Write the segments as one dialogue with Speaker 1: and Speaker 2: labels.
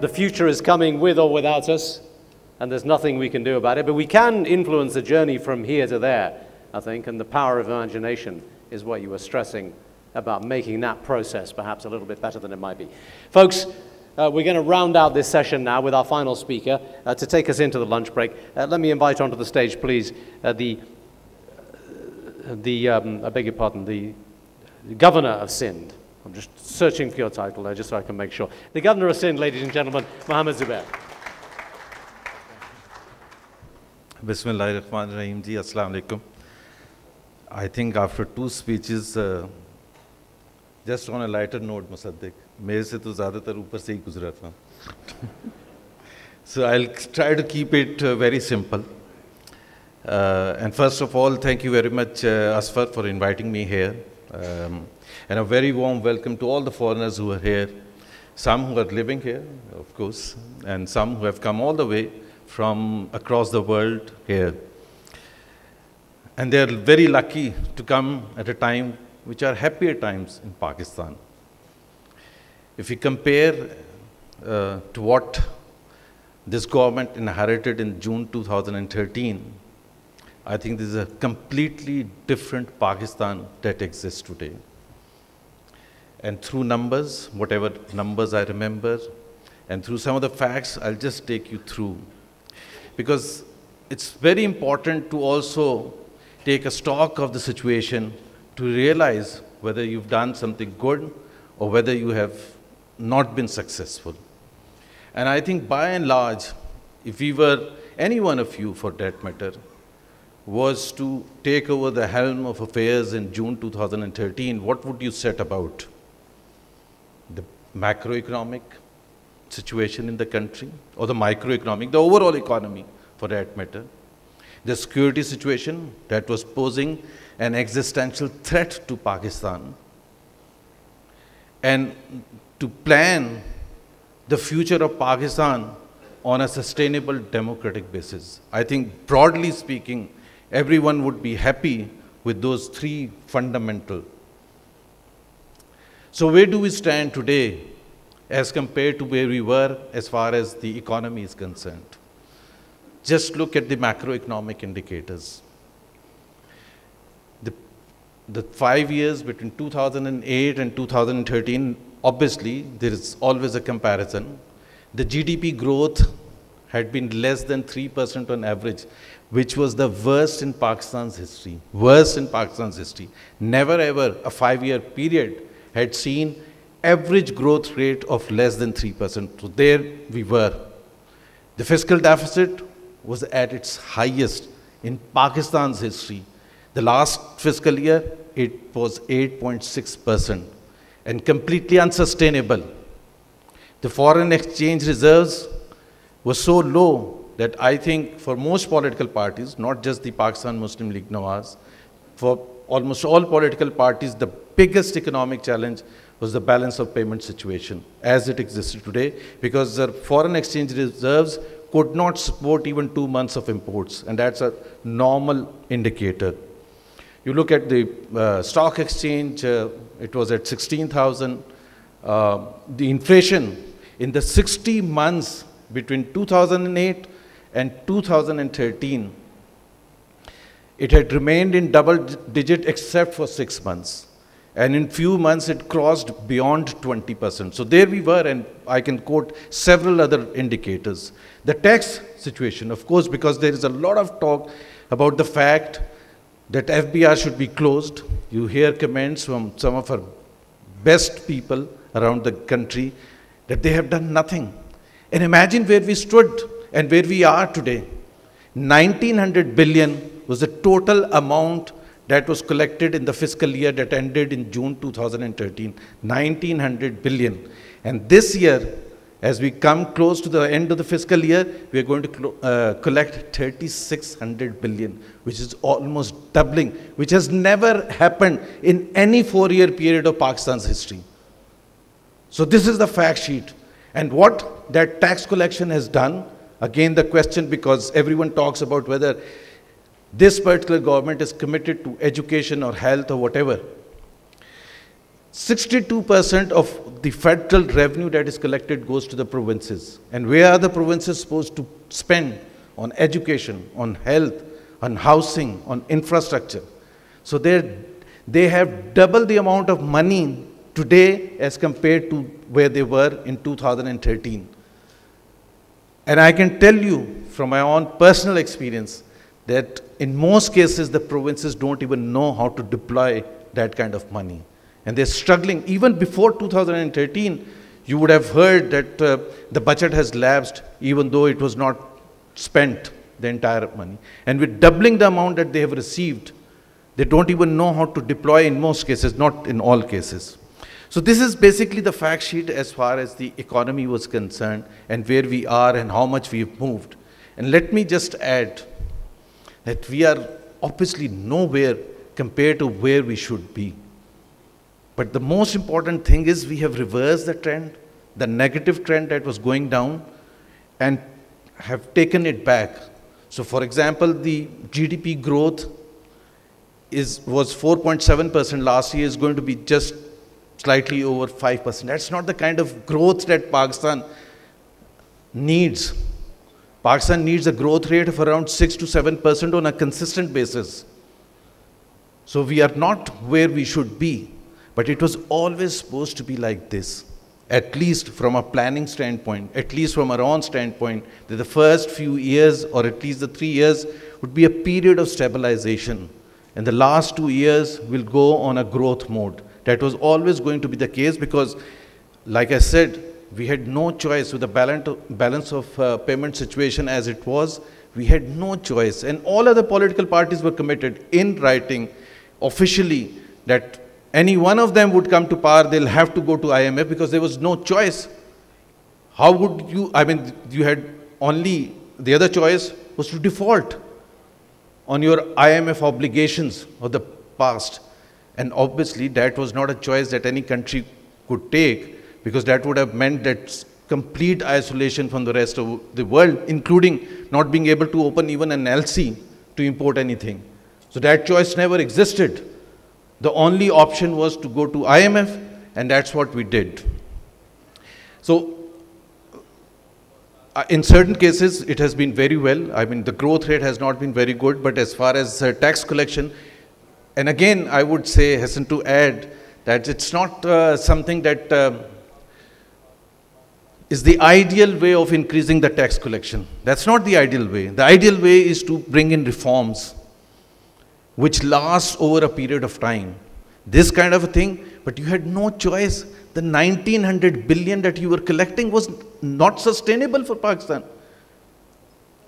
Speaker 1: The future is coming with or without us, and there's nothing we can do about it. But we can influence the journey from here to there, I think, and the power of imagination is what you were stressing about, making that process perhaps a little bit better than it might be. Folks, we're going to round out this session now with our final speaker to take us into the lunch break. Let me invite onto the stage, please, I beg your pardon, the Governor of Sindh. I'm just searching for your title there, just so I can make sure. The Governor of Sindh, ladies and gentlemen, Mohammed Zubair.
Speaker 2: Bismillahirrahmanirrahim ji, Assalamu alaikum. I think after two speeches, just on a lighter note, Musaddiq, मेरे से तो ज़्यादातर ऊपर से ही गुजरा था. So I'll try to keep it very simple. And first of all, thank you very much, Asfar, for inviting me here. And a very warm welcome to all the foreigners who are here, some who are living here, of course, and some who have come all the way from across the world here. And they are very lucky to come at a time which are happier times in Pakistan. If we compare to what this government inherited in June 2013, I think this is a completely different Pakistan that exists today. And through numbers, whatever numbers I remember, and through some of the facts, I'll just take you through. Because it's very important to also take a stock of the situation to realize whether you've done something good or whether you have not been successful. And I think by and large, if we were, any one of you for that matter, was to take over the helm of affairs in June 2013, what would you set about? The macroeconomic situation in the country, or the microeconomic, the overall economy for that matter, the security situation that was posing an existential threat to Pakistan, and to plan the future of Pakistan on a sustainable democratic basis. I think broadly speaking, everyone would be happy with those three fundamental. So where do we stand today as compared to where we were as far as the economy is concerned? Just look at the macroeconomic indicators. The 5 years between 2008 and 2013, obviously there is always a comparison. The GDP growth had been less than 3% on average, which was the worst in Pakistan's history. Worst in Pakistan's history. Never ever a 5-year period had seen average growth rate of less than 3%. So there we were. The fiscal deficit was at its highest in Pakistan's history. The last fiscal year, it was 8.6% and completely unsustainable. The foreign exchange reserves were so low that I think for most political parties, not just the Pakistan Muslim League Nawaz, for almost all political parties, the biggest economic challenge was the balance of payment situation as it existed today, because the foreign exchange reserves could not support even 2 months of imports, and that's a normal indicator. You look at the stock exchange, it was at 16,000. The inflation in the 60 months between 2008 and 2013, it had remained in double digit except for 6 months. And in few months, it crossed beyond 20%. So there we were, and I can quote several other indicators. The tax situation, of course, because there is a lot of talk about the fact that FBR should be closed. You hear comments from some of our best people around the country that they have done nothing. And imagine where we stood and where we are today. 1,900 billion was the total amount that was collected in the fiscal year that ended in June 2013. 1,900 billion. And this year, as we come close to the end of the fiscal year, we are going to collect 3,600 billion, which is almost doubling, which has never happened in any 4-year period of Pakistan's history. So this is the fact sheet. And what that tax collection has done, again the question, because everyone talks about whether this particular government is committed to education or health or whatever. 62% of the federal revenue that is collected goes to the provinces. And where are the provinces supposed to spend? On education, on health, on housing, on infrastructure. So they have double the amount of money today as compared to where they were in 2013. And I can tell you from my own personal experience that in most cases the provinces don't even know how to deploy that kind of money. And they're struggling. Even before 2013, you would have heard that the budget has lapsed even though it was not spent, the entire money. And with doubling the amount that they have received, they don't even know how to deploy in most cases, not in all cases. So this is basically the fact sheet as far as the economy was concerned and where we are and how much we have moved. And let me just add that we are obviously nowhere compared to where we should be. But the most important thing is we have reversed the trend, the negative trend that was going down, and have taken it back. So for example, the GDP growth was 4.7% last year, is going to be just slightly over 5%. That's not the kind of growth that Pakistan needs. Pakistan needs a growth rate of around 6 to 7% on a consistent basis. So we are not where we should be, but it was always supposed to be like this. At least from a planning standpoint, at least from our own standpoint, that the first few years, or at least the 3 years, would be a period of stabilization. And the last 2 years will go on a growth mode. That was always going to be the case because, like I said, we had no choice with the balance of payment situation as it was. We had no choice. And all other political parties were committed in writing officially that any one of them would come to power, they'll have to go to IMF because there was no choice. How would you, I mean, you had only, the other choice was to default on your IMF obligations of the past. And obviously that was not a choice that any country could take because that would have meant that complete isolation from the rest of the world, including not being able to open even an LC to import anything. So that choice never existed. The only option was to go to IMF, and that's what we did. So in certain cases, it has been very well. I mean, the growth rate has not been very good, but as far as tax collection, and again, I would say, hasten to add, that it's not something that is the ideal way of increasing the tax collection. That's not the ideal way. The ideal way is to bring in reforms which lasts over a period of time. This kind of a thing, but you had no choice. The 1900 billion that you were collecting was not sustainable for Pakistan.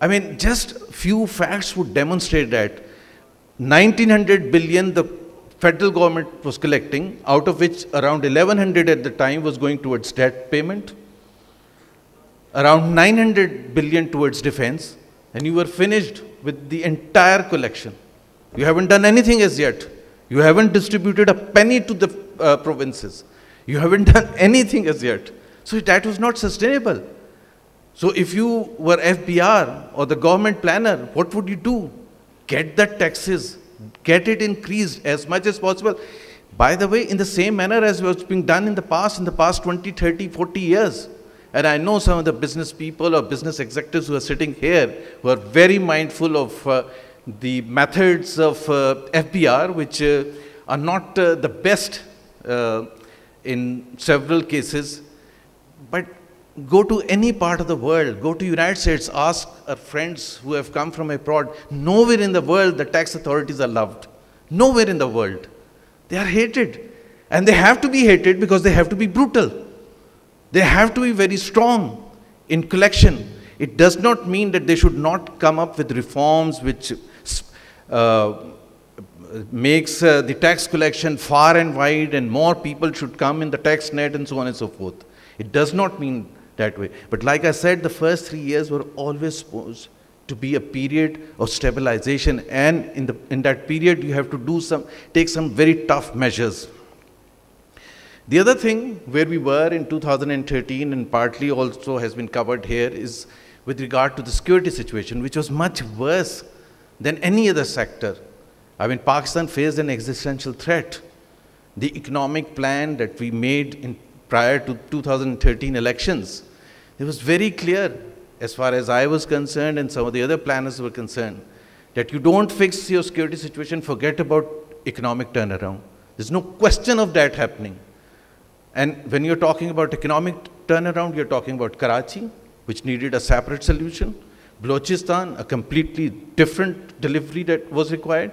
Speaker 2: I mean, just few facts would demonstrate that. 1900 billion the federal government was collecting, out of which around 1100 at the time was going towards debt payment, around 900 billion towards defense, and you were finished with the entire collection. You haven't done anything as yet. You haven't distributed a penny to the provinces. You haven't done anything as yet. So that was not sustainable. So if you were FBR or the government planner, what would you do? Get the taxes, get it increased as much as possible. By the way, in the same manner as was being done in the past 20, 30, 40 years. And I know some of the business people or business executives who are sitting here who are very mindful of the methods of FBR, which are not the best in several cases. But go to any part of the world, go to United States, ask our friends who have come from abroad. Nowhere in the world the tax authorities are loved. Nowhere in the world. They are hated. And they have to be hated because they have to be brutal. They have to be very strong in collection. It does not mean that they should not come up with reforms which makes the tax collection far and wide and more people should come in the tax net and so on and so forth. It does not mean that way. But like I said, the first 3 years were always supposed to be a period of stabilization, and in that period you have to take some very tough measures. The other thing where we were in 2013 and partly also has been covered here is with regard to the security situation, which was much worse than any other sector. I mean, Pakistan faced an existential threat. the economic plan that we made prior to 2013 elections, it was very clear, as far as I was concerned and some of the other planners were concerned, that you don't fix your security situation, forget about economic turnaround. There's no question of that happening. And when you're talking about economic turnaround, you're talking about Karachi, which needed a separate solution, Balochistan, a completely different delivery that was required,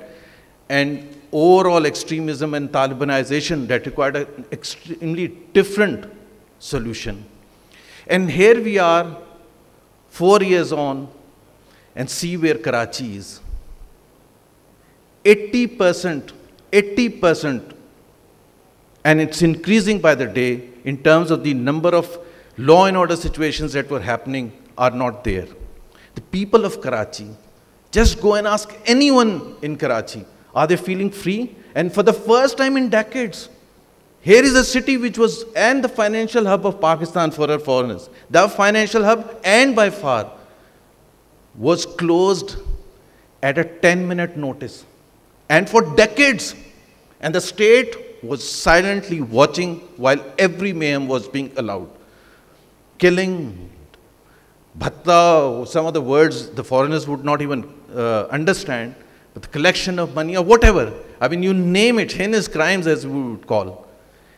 Speaker 2: and overall extremism and Talibanization that required an extremely different solution. And here we are, 4 years on, and see where Karachi is. 80%, and it's increasing by the day in terms of the number of law and order situations that were happening are not there. The people of Karachi, just go and ask anyone in Karachi, are they feeling free? And for the first time in decades, here is a city which was and the financial hub of Pakistan for our foreigners. The financial hub, and by far, was closed at a 10-minute notice. And for decades, and the state was silently watching while every mayhem was being allowed. Killing, bhatta, some of the words the foreigners would not even understand, but the collection of money or whatever, I mean, you name it, heinous crimes as we would call.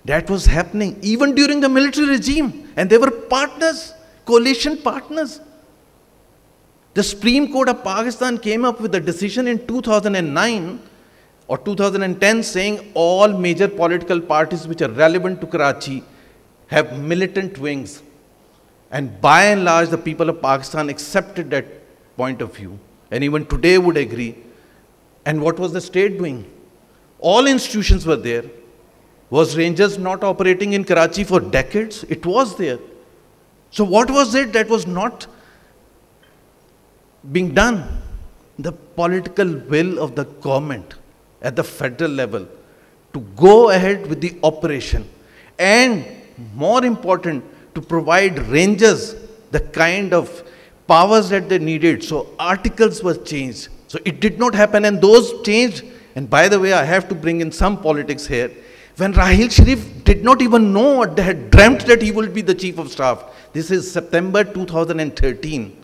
Speaker 2: That was happening even during the military regime, and they were partners, coalition partners. The Supreme Court of Pakistan came up with a decision in 2009 or 2010 saying all major political parties which are relevant to Karachi have militant wings. And by and large, the people of Pakistan accepted that point of view. And even today would agree. And what was the state doing? All institutions were there. Was Rangers not operating in Karachi for decades? It was there. So what was it that was not being done? The political will of the government at the federal level to go ahead with the operation. And more important, to provide Rangers the kind of powers that they needed. So articles were changed. So it did not happen, and those changed. And by the way, I have to bring in some politics here. When Rahil Sharif did not even know what they had dreamt that he will be the chief of staff. This is September 2013.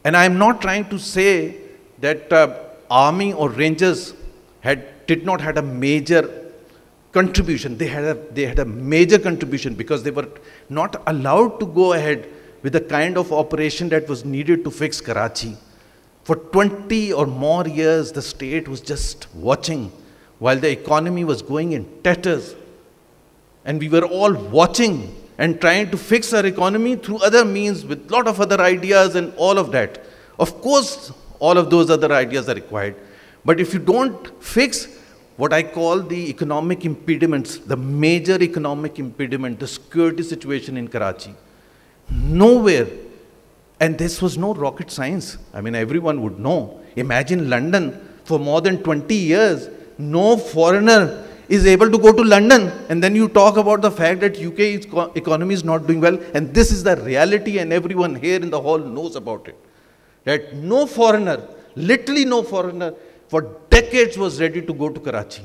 Speaker 2: And I am not trying to say that army or Rangers did not have a major contribution. They had a major contribution because they were not allowed to go ahead with the kind of operation that was needed to fix Karachi. For 20 or more years, the state was just watching while the economy was going in tatters. And we were all watching and trying to fix our economy through other means with a lot of other ideas and all of that. Of course, all of those other ideas are required. But if you don't fix what I call the economic impediments, the major economic impediment, the security situation in Karachi, nowhere, and this was no rocket science. I mean, everyone would know. Imagine London for more than 20 years, no foreigner is able to go to London, and then you talk about the fact that UK's economy is not doing well, and this is the reality, and everyone here in the hall knows about it. That no foreigner, literally no foreigner, for decades was ready to go to Karachi.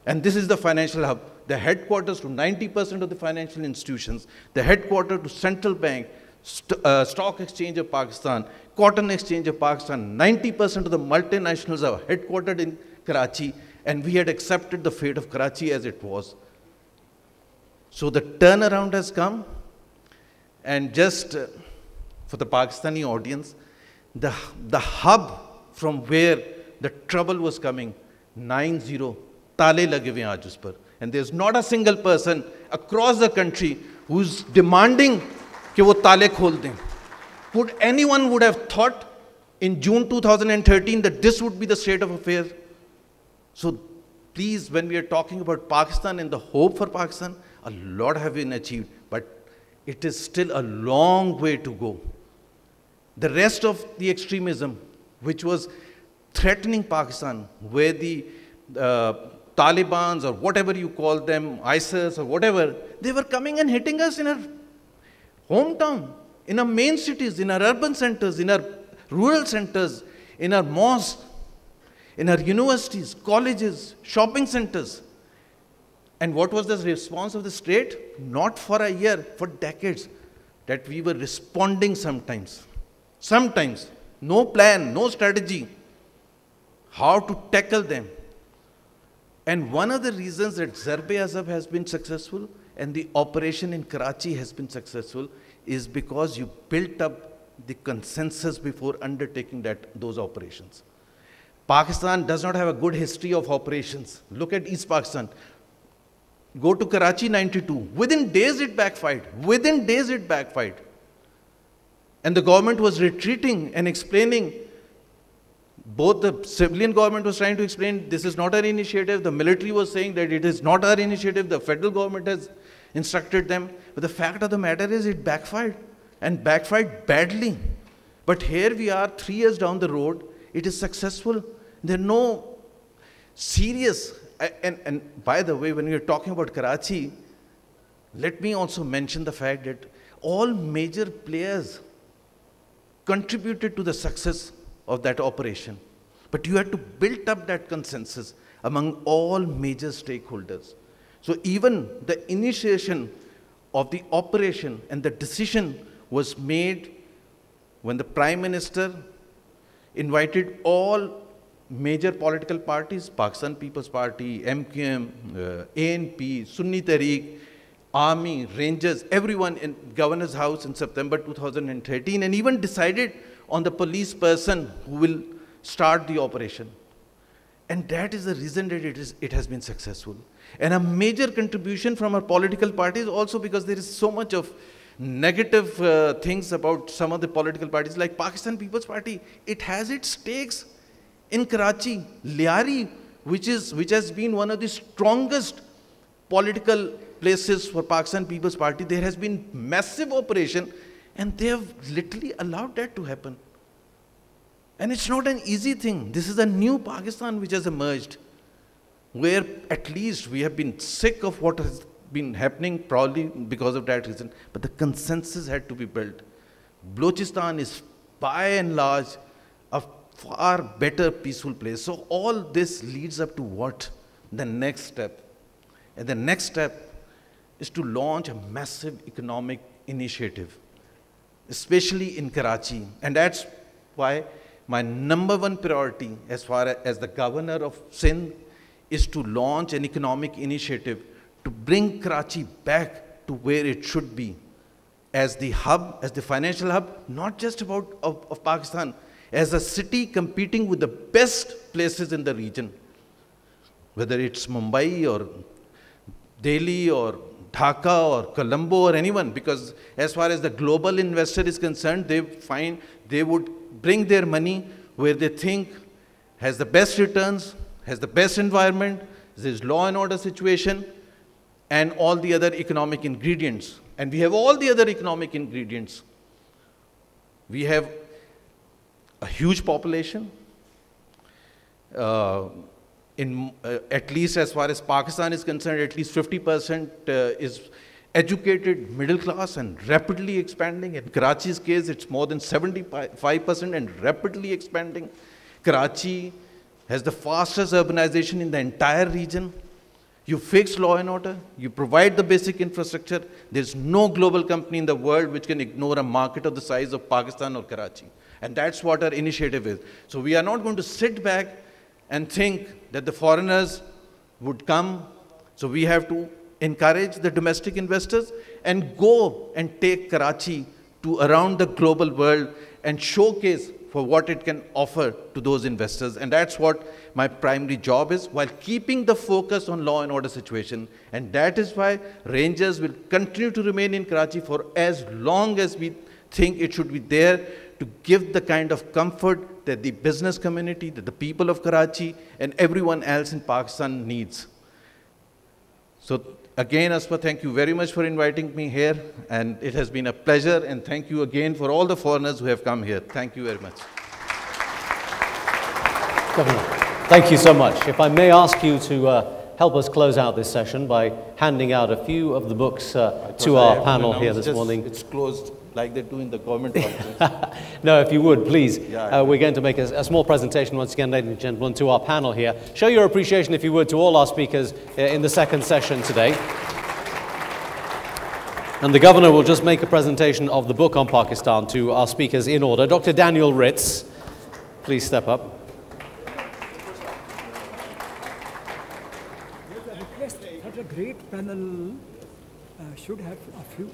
Speaker 2: And this is the financial hub, the headquarters to 90% of the financial institutions, the headquarters to Central Bank, Stock Exchange of Pakistan, Cotton Exchange of Pakistan. 90% of the multinationals are headquartered in Karachi, and we had accepted the fate of Karachi as it was. So the turnaround has come, and just for the Pakistani audience, the hub from where the trouble was coming, 9-0, tale lage hue aaj us par. And there's not a single person across the country who's demanding कि वो ताले खोल दें. Would anyone would have thought in June 2013 that this would be the state of affairs? So please, when we are talking about Pakistan and the hope for Pakistan, a lot have been achieved, but it is still a long way to go. The rest of the extremism, which was threatening Pakistan, where the Talibans or whatever you call them, ISIS or whatever, they were coming and hitting us in our hometown, in our main cities, in our urban centers, in our rural centers, in our mosques. in our universities, colleges, shopping centers. And what was the response of the state? Not for a year, for decades, that we were responding sometimes. Sometimes, no plan, no strategy, how to tackle them. And one of the reasons that Zarb-e-Azab has been successful and the operation in Karachi has been successful is because you built up the consensus before undertaking those operations. Pakistan does not have a good history of operations. Look at East Pakistan. Go to Karachi 92. Within days it backfired. Within days it backfired. And the government was retreating and explaining. Both the civilian government was trying to explain this is not our initiative. The military was saying that it is not our initiative. The federal government has instructed them. But the fact of the matter is it backfired. And backfired badly. But here we are 3 years down the road. It is successful. There are no serious. And by the way, when we are talking about Karachi, let me also mention the fact that all major players contributed to the success of that operation. But you had to build up that consensus among all major stakeholders. So even the initiation of the operation and the decision was made when the Prime Minister invited all major political parties, Pakistan People's Party, MQM, ANP, Sunni Tehreek, Army, Rangers, everyone in Governor's House in September 2013, and even decided on the police person who will start the operation. And that is the reason that it has been successful. And a major contribution from our political parties also because there is so much of negative things about some of the political parties like Pakistan People's Party. It has its stakes in Karachi, Liari, which has been one of the strongest political places for Pakistan People's Party. There has been massive operation and they have literally allowed that to happen. And it's not an easy thing. This is a new Pakistan which has emerged, where at least we have been sick of what has been happening, probably because of that reason, but the consensus had to be built. Balochistan is by and large a far better peaceful place. So all this leads up to what? The next step. And the next step is to launch a massive economic initiative, especially in Karachi. And that's why my #1 priority as far as the governor of Sindh is to launch an economic initiative to bring Karachi back to where it should be as the hub, as the financial hub, not just of Pakistan, as a city competing with the best places in the region, whether it's Mumbai or Delhi or Dhaka or Colombo or anyone, because as far as the global investor is concerned, they would bring their money where they think has the best returns, has the best environment, there's law and order situation, and all the other economic ingredients. And we have all the other economic ingredients. We have a huge population. At least as far as Pakistan is concerned, at least 50% is educated middle class and rapidly expanding. In Karachi's case, it's more than 75% and rapidly expanding. Karachi has the fastest urbanization in the entire region. You fix law and order, you provide the basic infrastructure. There's no global company in the world which can ignore a market of the size of Pakistan or Karachi. And that's what our initiative is. So we are not going to sit back and think that the foreigners would come. So we have to encourage the domestic investors and go and take Karachi to around the global world and showcase for what it can offer to those investors. And that's what my primary job is, while keeping the focus on law and order situation. And that is why Rangers will continue to remain in Karachi for as long as we think it should be there, to give the kind of comfort that the business community, that the people of Karachi and everyone else in Pakistan needs. So again, Aspa, thank you very much for inviting me here, and it has been a pleasure, and thank you again for all the foreigners who have come here. Thank you very much.
Speaker 1: Governor, thank you so much. If I may ask you to help us close out this session by handing out a few of the books to our panel here this morning.
Speaker 2: It's closed like they do in the government offices.
Speaker 1: No, if you would, please.
Speaker 2: Yeah,
Speaker 1: we're going to make a small presentation once again, ladies and gentlemen, to our panel here. Show your appreciation, if you would, to all our speakers in the second session today. And the Governor will just make a presentation of the book on Pakistan to our speakers in order. Dr. Daniel Ritz, please step up.
Speaker 3: Such a great panel should have a few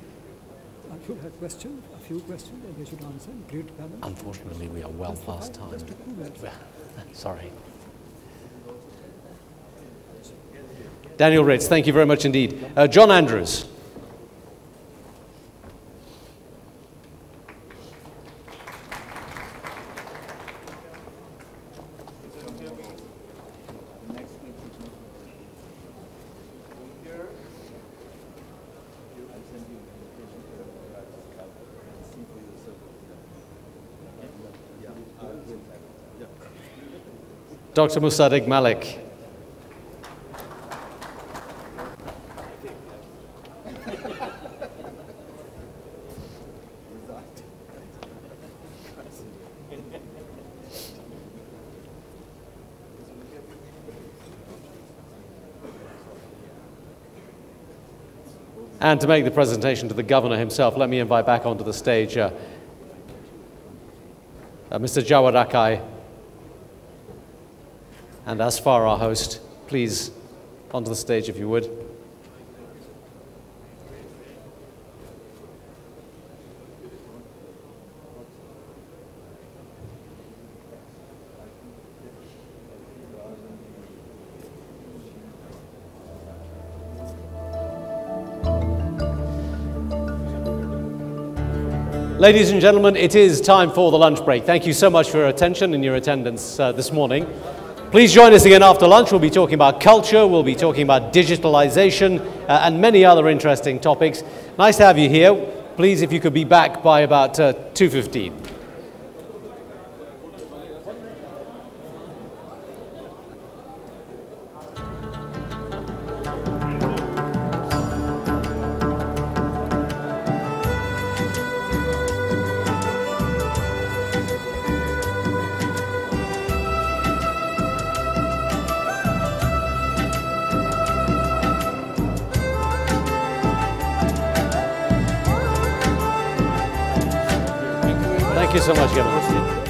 Speaker 3: questions, and they should answer. Great panel.
Speaker 1: Unfortunately, we are well past time. Sorry. Daniel Ritz, thank you very much indeed. John Andrews. Dr. Musaddiq Malik. And to make the presentation to the Governor himself, let me invite back onto the stage Mr. Jawad Akai and Asfar, our host. Please, onto the stage if you would. Ladies and gentlemen, it is time for the lunch break. Thank you so much for your attention and your attendance this morning. Please join us again after lunch. We'll be talking about culture, we'll be talking about digitalization, and many other interesting topics. Nice to have you here. Please, if you could be back by about 2:15. Thank you so much, Gemma.